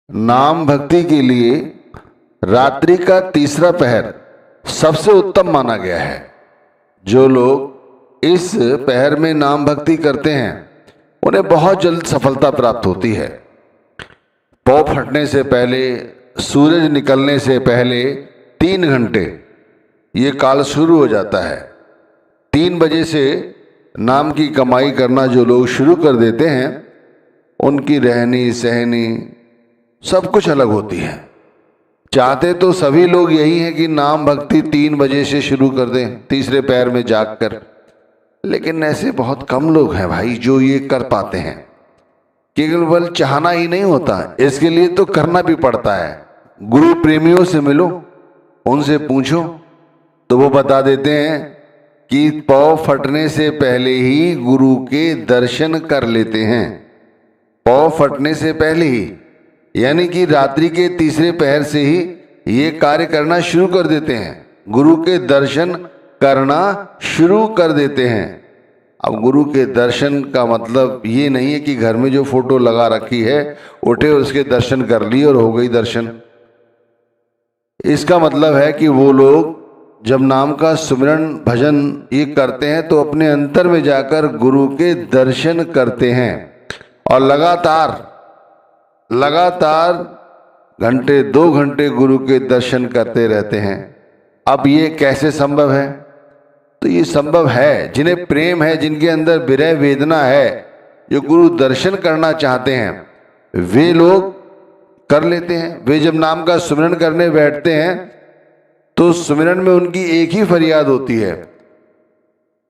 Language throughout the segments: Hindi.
नाम भक्ति के लिए रात्रि का तीसरा पहर सबसे उत्तम माना गया है। जो लोग इस पहर में नाम भक्ति करते हैं उन्हें बहुत जल्द सफलता प्राप्त होती है। पौ फटने से पहले, सूरज निकलने से पहले 3 घंटे ये काल शुरू हो जाता है। 3 बजे से नाम की कमाई करना जो लोग शुरू कर देते हैं उनकी रहनी सहनी सब कुछ अलग होती है। चाहते तो सभी लोग यही हैं कि नाम भक्ति 3 बजे से शुरू कर दें, तीसरे पैर में जागकर, लेकिन ऐसे बहुत कम लोग हैं भाई जो ये कर पाते हैं। केवल चाहना ही नहीं होता, इसके लिए तो करना भी पड़ता है। गुरु प्रेमियों से मिलो, उनसे पूछो तो वो बता देते हैं कि पौ फटने से पहले ही गुरु के दर्शन कर लेते हैं। पौ फटने से पहले ही, यानी कि रात्रि के तीसरे पहर से ही ये कार्य करना शुरू कर देते हैं, गुरु के दर्शन करना शुरू कर देते हैं। अब गुरु के दर्शन का मतलब ये नहीं है कि घर में जो फोटो लगा रखी है उठे उसके दर्शन कर लिए और हो गई दर्शन। इसका मतलब है कि वो लोग जब नाम का सुमिरन भजन ये करते हैं तो अपने अंतर में जाकर गुरु के दर्शन करते हैं और लगातार घंटे 2 घंटे गुरु के दर्शन करते रहते हैं। अब ये कैसे संभव है? तो ये संभव है जिन्हें प्रेम है, जिनके अंदर विरह वेदना है, जो गुरु दर्शन करना चाहते हैं वे लोग कर लेते हैं। वे जब नाम का सुमिरन करने बैठते हैं तो सुमिरन में उनकी एक ही फरियाद होती है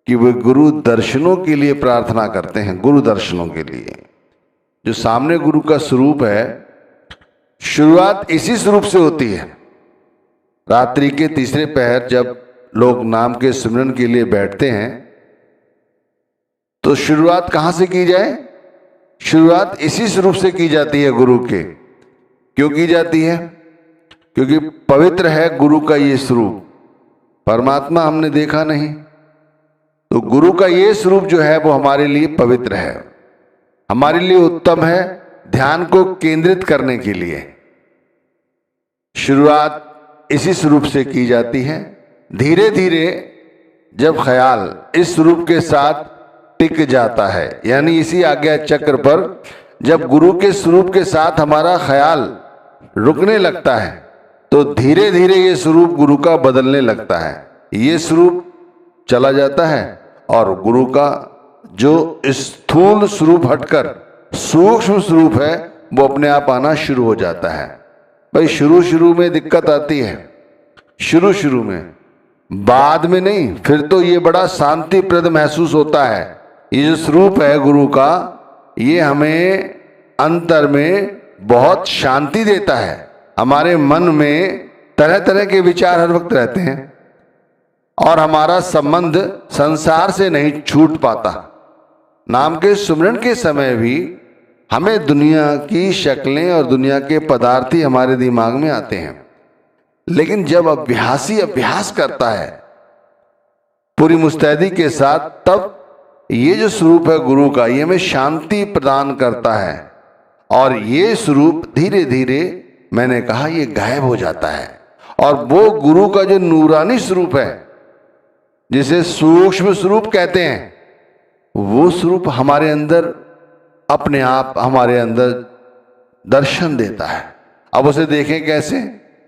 कि वे गुरु दर्शनों के लिए प्रार्थना करते हैं, गुरु दर्शनों के लिए। जो सामने गुरु का स्वरूप है, शुरुआत इसी स्वरूप से होती है। रात्रि के तीसरे पहर जब लोग नाम के सुमिरन के लिए बैठते हैं तो शुरुआत कहां से की जाए? शुरुआत इसी स्वरूप से की जाती है गुरु के। क्यों की जाती है? क्योंकि पवित्र है गुरु का ये स्वरूप। परमात्मा हमने देखा नहीं, तो गुरु का ये स्वरूप जो है वो हमारे लिए पवित्र है, हमारे लिए उत्तम है ध्यान को केंद्रित करने के लिए। शुरुआत इसी स्वरूप से की जाती है। धीरे धीरे जब ख्याल इस स्वरूप के साथ टिक जाता है, यानी इसी आज्ञा चक्र पर जब गुरु के स्वरूप के साथ हमारा ख्याल रुकने लगता है तो धीरे धीरे ये स्वरूप गुरु का बदलने लगता है। ये स्वरूप चला जाता है और गुरु का जो स्थूल स्वरूप हटकर सूक्ष्म स्वरूप है वो अपने आप आना शुरू हो जाता है। भाई शुरू में दिक्कत आती है, शुरू में, बाद में नहीं। फिर तो ये बड़ा शांतिप्रद महसूस होता है। ये जो स्वरूप है गुरु का, ये हमें अंतर में बहुत शांति देता है। हमारे मन में तरह तरह के विचार हर वक्त रहते हैं और हमारा संबंध संसार से नहीं छूट पाता। नाम के सुमिरन के समय भी हमें दुनिया की शक्लें और दुनिया के पदार्थ ही हमारे दिमाग में आते हैं, लेकिन जब अभ्यासी अभ्यास करता है पूरी मुस्तैदी के साथ, तब ये जो स्वरूप है गुरु का, ये हमें शांति प्रदान करता है और ये स्वरूप धीरे धीरे, मैंने कहा, ये गायब हो जाता है। और वो गुरु का जो नूरानी स्वरूप है, जिसे सूक्ष्म स्वरूप कहते हैं, वो स्वरूप हमारे अंदर अपने आप हमारे अंदर दर्शन देता है। अब उसे देखें कैसे?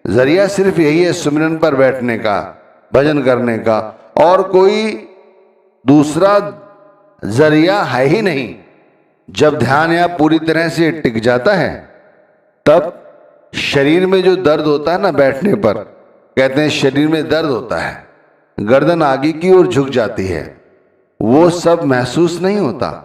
जरिया सिर्फ यही है सुमिरन पर बैठने का, भजन करने का, और कोई दूसरा जरिया है ही नहीं। जब ध्यान यहाँ पूरी तरह से टिक जाता है तब शरीर में जो दर्द होता है ना, बैठने पर कहते हैं शरीर में दर्द होता है, गर्दन आगे की ओर झुक जाती है, वो सब महसूस नहीं होता।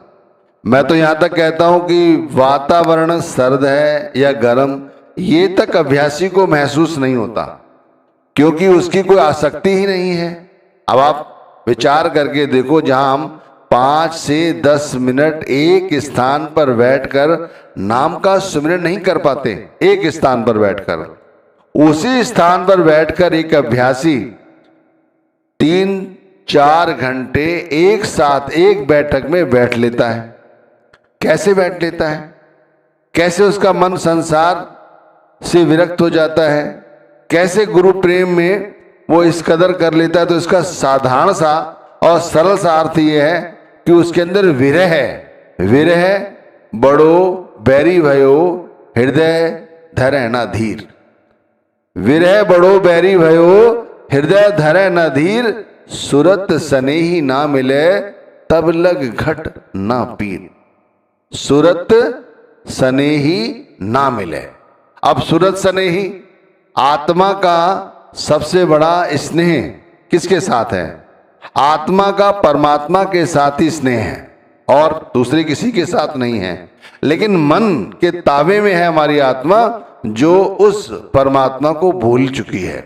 मैं तो यहां तक कहता हूं कि वातावरण सर्द है या गर्म, ये तक अभ्यासी को महसूस नहीं होता, क्योंकि उसकी कोई आसक्ति ही नहीं है। अब आप विचार करके देखो, जहां हम 5 से 10 मिनट एक स्थान पर बैठकर नाम का सुमिरन नहीं कर पाते, एक स्थान पर बैठकर, उसी स्थान पर बैठकर एक अभ्यासी 3-4 घंटे एक साथ एक बैठक में बैठ लेता है। कैसे बैठ लेता है? कैसे उसका मन संसार से विरक्त हो जाता है। कैसे गुरु प्रेम में वो इस कदर कर लेता है, तो इसका साधारण सा और सरल सा अर्थ ये है कि उसके अंदर विरह है। विरह बड़ो बैरी भयो हृदय धरे न धीर। विरह बड़ो बैरी भयो हृदय धरे न धीर। सुरत सनेही ना मिले तब लग घट ना पीर। सुरत सनेही ना मिले। अब सुरत सनेही, आत्मा का सबसे बड़ा स्नेह किसके साथ है? आत्मा का परमात्मा के साथ ही स्नेह है और दूसरे किसी के साथ नहीं है। लेकिन मन के ताबे में है हमारी आत्मा, जो उस परमात्मा को भूल चुकी है।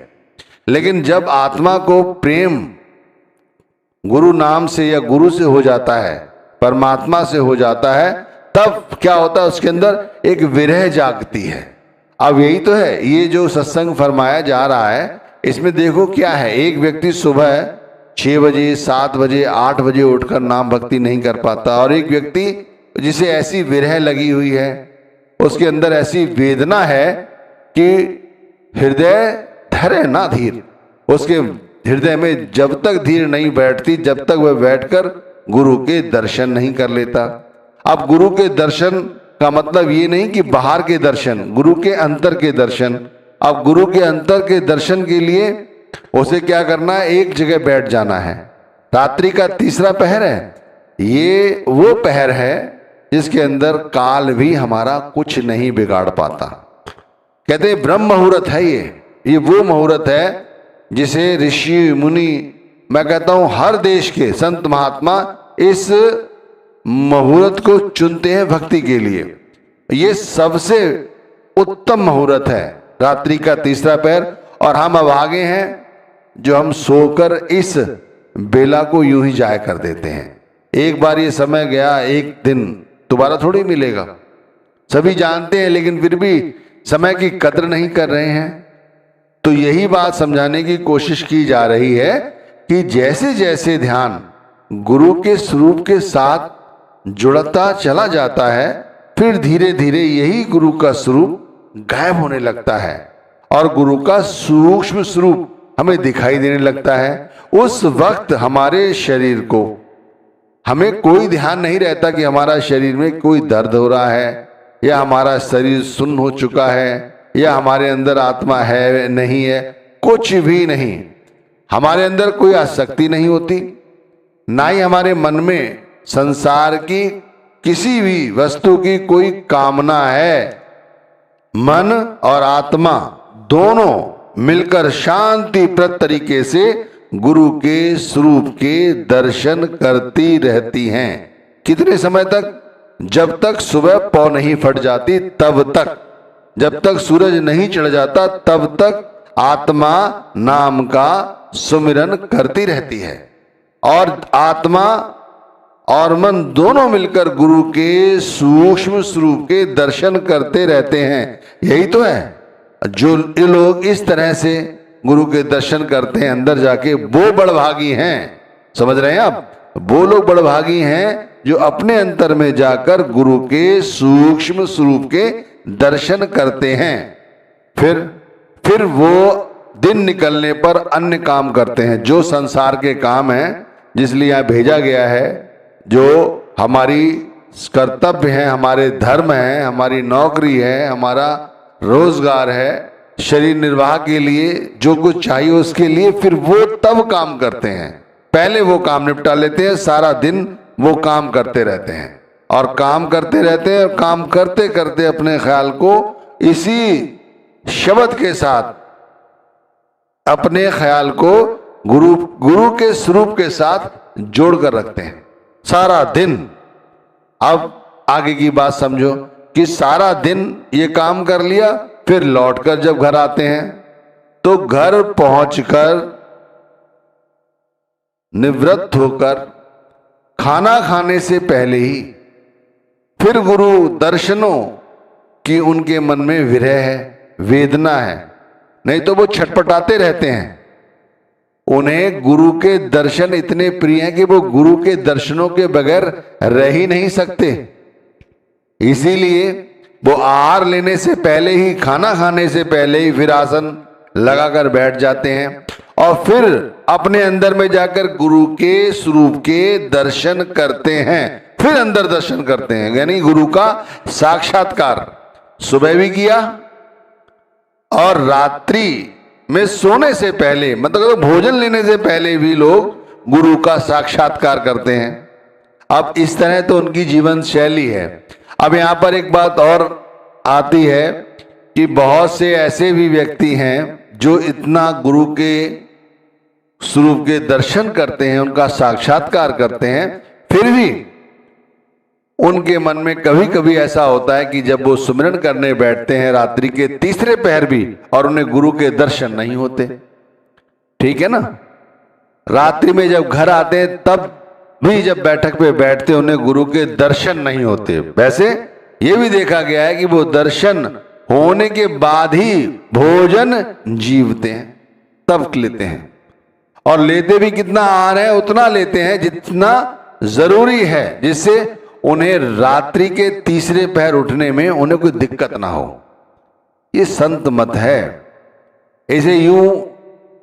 लेकिन जब आत्मा को प्रेम गुरु नाम से या गुरु से हो जाता है, परमात्मा से हो जाता है, तब क्या होता है? उसके अंदर एक विरह जागती है। अब यही तो है ये जो सत्संग फरमाया जा रहा है, इसमें देखो क्या है। एक व्यक्ति सुबह 6 बजे 7 बजे 8 बजे उठकर नाम भक्ति नहीं कर पाता, और एक व्यक्ति जिसे ऐसी विरह लगी हुई है, उसके अंदर ऐसी वेदना है कि हृदय धरे ना धीर। उसके हृदय में जब तक धीर नहीं बैठती, जब तक वह बैठकर गुरु के दर्शन नहीं कर लेता। अब गुरु के दर्शन का मतलब ये नहीं कि बाहर के दर्शन, गुरु के अंतर के दर्शन। अब गुरु के अंतर के दर्शन के लिए उसे क्या करना है? एक जगह बैठ जाना है। रात्रि का तीसरा पहर है, ये वो पहर है जिसके अंदर काल भी हमारा कुछ नहीं बिगाड़ पाता। कहते हैं ब्रह्म मुहूर्त है ये वो मुहूर्त है जिसे ऋषि मुनि, मैं कहता हूं हर देश के संत महात्मा इस मुहूर्त को चुनते हैं भक्ति के लिए। ये सबसे उत्तम मुहूर्त है, रात्रि का तीसरा पहर। और हम अभागे हैं जो हम सोकर इस बेला को यूं ही जाया कर देते हैं। एक बार ये समय गया, एक दिन दोबारा थोड़ी मिलेगा, सभी जानते हैं, लेकिन फिर भी समय की कद्र नहीं कर रहे हैं। तो यही बात समझाने की कोशिश की जा रही है कि जैसे जैसे ध्यान गुरु के स्वरूप के साथ जुड़ता चला जाता है, फिर धीरे धीरे यही गुरु का स्वरूप गायब होने लगता है और गुरु का सूक्ष्म स्वरूप हमें दिखाई देने लगता है। उस वक्त हमारे शरीर को, हमें कोई ध्यान नहीं रहता कि हमारा शरीर में कोई दर्द हो रहा है, या हमारा शरीर सुन्न हो चुका है, या हमारे अंदर आत्मा है नहीं है, कुछ भी नहीं। हमारे अंदर कोई आसक्ति नहीं होती, ना ही हमारे मन में संसार की किसी भी वस्तु की कोई कामना है। मन और आत्मा दोनों मिलकर शांतिप्रद तरीके से गुरु के स्वरूप के दर्शन करती रहती हैं। कितने समय तक? जब तक सुबह पौ नहीं फट जाती तब तक, जब तक सूरज नहीं चढ़ जाता तब तक आत्मा नाम का सुमिरन करती रहती है। और आत्मा और मन दोनों मिलकर गुरु के सूक्ष्म स्वरूप के दर्शन करते रहते हैं। यही तो है जो ये लोग इस तरह से गुरु के दर्शन करते हैं अंदर जाके, वो बड़भागी हैं। समझ रहे हैं आप? वो लोग बड़भागी हैं जो अपने अंतर में जाकर गुरु के सूक्ष्म स्वरूप के दर्शन करते हैं। फिर वो दिन निकलने पर अन्य काम करते हैं, जो संसार के काम हैं, जिसलिए यहाँ भेजा गया है, जो हमारी कर्तव्य है, हमारे धर्म है, हमारी नौकरी है, हमारा रोजगार है, शरीर निर्वाह के लिए जो कुछ चाहिए उसके लिए, फिर वो तब काम करते हैं। पहले वो काम निपटा लेते हैं, सारा दिन वो काम करते रहते हैं और काम करते रहते हैं, और काम करते करते अपने ख्याल को इसी शब्द के साथ, अपने ख्याल को गुरु के स्वरूप के साथ जोड़कर रखते हैं सारा दिन। अब आगे की बात समझो कि सारा दिन ये काम कर लिया, फिर लौटकर जब घर आते हैं तो घर पहुंचकर निवृत्त होकर खाना खाने से पहले ही फिर गुरु दर्शनों की उनके मन में विरह है, वेदना है, नहीं तो वो छटपटाते रहते हैं। उन्हें गुरु के दर्शन इतने प्रिय हैं कि वो गुरु के दर्शनों के बगैर रह ही नहीं सकते। इसीलिए वो आहार लेने से पहले ही, खाना खाने से पहले ही फिर आसन लगाकर बैठ जाते हैं और फिर अपने अंदर में जाकर गुरु के स्वरूप के दर्शन करते हैं, फिर अंदर दर्शन करते हैं, यानी गुरु का साक्षात्कार सुबह भी किया और रात्रि में सोने से पहले, मतलब भोजन लेने से पहले भी लोग गुरु का साक्षात्कार करते हैं। अब इस तरह तो उनकी जीवन शैली है। अब यहां पर एक बात और आती है कि बहुत से ऐसे भी व्यक्ति हैं जो इतना गुरु के स्वरूप के दर्शन करते हैं, उनका साक्षात्कार करते हैं, फिर भी उनके मन में कभी कभी ऐसा होता है कि जब वो सुमिरन करने बैठते हैं रात्रि के तीसरे पहर भी, और उन्हें गुरु के दर्शन नहीं होते। ठीक है ना, रात्रि में जब घर आते हैं तब भी जब बैठक पे बैठते हैं उन्हें गुरु के दर्शन नहीं होते। वैसे ये भी देखा गया है कि वो दर्शन होने के बाद ही भोजन जीवते हैं, तब लेते हैं, और लेते भी कितना आहार है उतना लेते हैं जितना जरूरी है, जिससे उन्हें रात्रि के तीसरे पहर उठने में उन्हें कोई दिक्कत ना हो। ये संत मत है, इसे यूं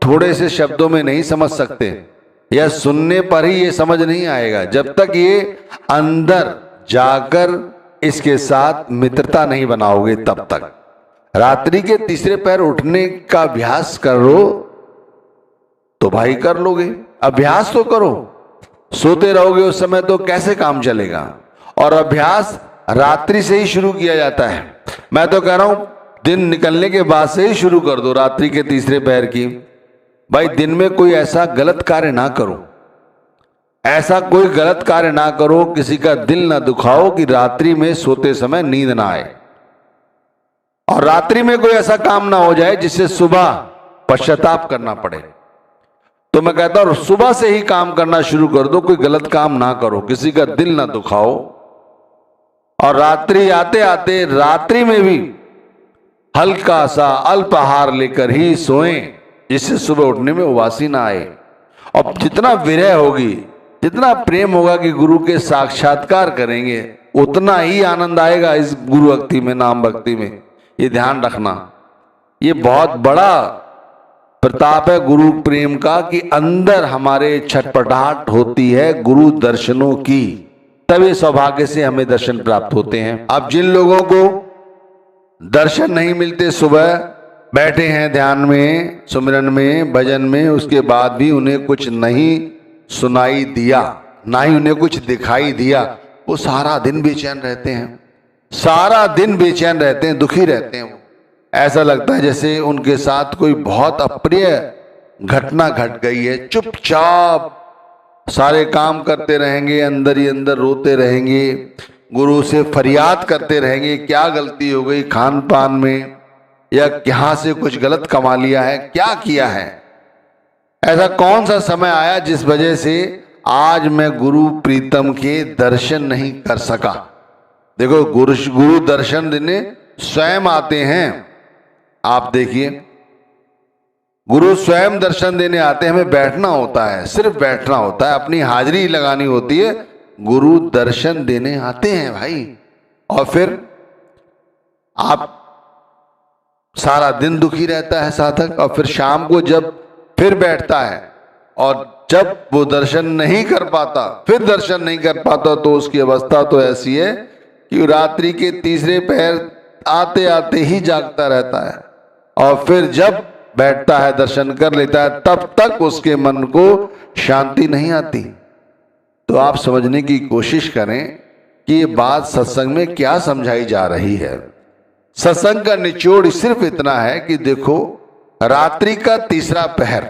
थोड़े से शब्दों में नहीं समझ सकते, या सुनने पर ही ये समझ नहीं आएगा जब तक ये अंदर जाकर इसके साथ मित्रता नहीं बनाओगे तब तक। रात्रि के तीसरे पहर उठने का अभ्यास करो तो भाई कर लोगे, अभ्यास तो करो। सोते रहोगे उस समय तो कैसे काम चलेगा, और अभ्यास रात्रि से ही शुरू किया जाता है। मैं तो कह रहा हूं दिन निकलने के बाद से ही शुरू कर दो रात्रि के तीसरे पहर की। भाई दिन में कोई ऐसा गलत कार्य ना करो, ऐसा कोई गलत कार्य ना करो, किसी का दिल ना दुखाओ कि रात्रि में सोते समय नींद ना आए, और रात्रि में कोई ऐसा काम ना हो जाए जिससे सुबह पश्चाताप करना पड़े। तो मैं कहता हूं सुबह से ही काम करना शुरू कर दो, कोई गलत काम ना करो, किसी का दिल ना दुखाओ, और रात्रि आते आते रात्रि में भी हल्का सा अल्पाहार लेकर ही सोएं, जिससे सुबह उठने में उबासी ना आए। और जितना विरह होगी, जितना प्रेम होगा कि गुरु के साक्षात्कार करेंगे, उतना ही आनंद आएगा इस गुरु भक्ति में, नाम भक्ति में। ये ध्यान रखना, ये बहुत बड़ा प्रताप है गुरु प्रेम का कि अंदर हमारे छटपटाहट होती है गुरु दर्शनों की, तभी सौभाग्य से हमें दर्शन प्राप्त होते हैं। अब जिन लोगों को दर्शन नहीं मिलते, सुबह बैठे हैं ध्यान में, सुमिरन में, भजन में, उसके बाद भी उन्हें कुछ नहीं सुनाई दिया, ना ही उन्हें कुछ दिखाई दिया, वो सारा दिन बेचैन रहते हैं, सारा दिन बेचैन रहते हैं, दुखी रहते हैं। ऐसा लगता है जैसे उनके साथ कोई बहुत अप्रिय घटना घट गई है। चुपचाप सारे काम करते रहेंगे, अंदर ही अंदर रोते रहेंगे, गुरु से फरियाद करते रहेंगे क्या गलती हो गई खान पान में, या कहां से कुछ गलत कमा लिया है, क्या किया है, ऐसा कौन सा समय आया जिस वजह से आज मैं गुरु प्रीतम के दर्शन नहीं कर सका। देखो गुरु दर्शन देने स्वयं आते हैं। आप देखिए गुरु स्वयं दर्शन देने आते हैं, हमें बैठना होता है, सिर्फ बैठना होता है, अपनी हाजिरी लगानी होती है। गुरु दर्शन देने आते हैं भाई, और फिर आप सारा दिन दुखी रहता है साधक, और फिर शाम को जब फिर बैठता है और जब वो दर्शन नहीं कर पाता, फिर दर्शन नहीं कर पाता, तो उसकी अवस्था तो ऐसी है कि रात्रि के तीसरे पहर आते आते ही जागता रहता है, और फिर जब बैठता है दर्शन कर लेता है, तब तक उसके मन को शांति नहीं आती। तो आप समझने की कोशिश करें कि ये बात सत्संग में क्या समझाई जा रही है। सत्संग का निचोड़ सिर्फ इतना है कि देखो रात्रि का तीसरा पहर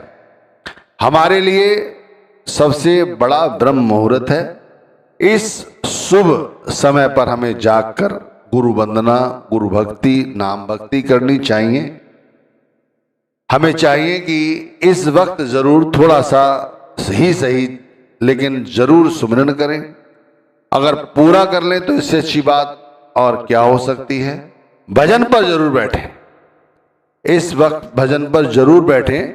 हमारे लिए सबसे बड़ा ब्रह्म मुहूर्त है। इस शुभ समय पर हमें जागकर गुरु वंदना, गुरु भक्ति, नाम भक्ति करनी चाहिए। हमें चाहिए कि इस वक्त जरूर थोड़ा सा ही सही लेकिन जरूर सुमिरन करें। अगर पूरा कर लें तो इससे अच्छी बात और क्या हो सकती है। भजन पर जरूर बैठें, इस वक्त भजन पर जरूर बैठें,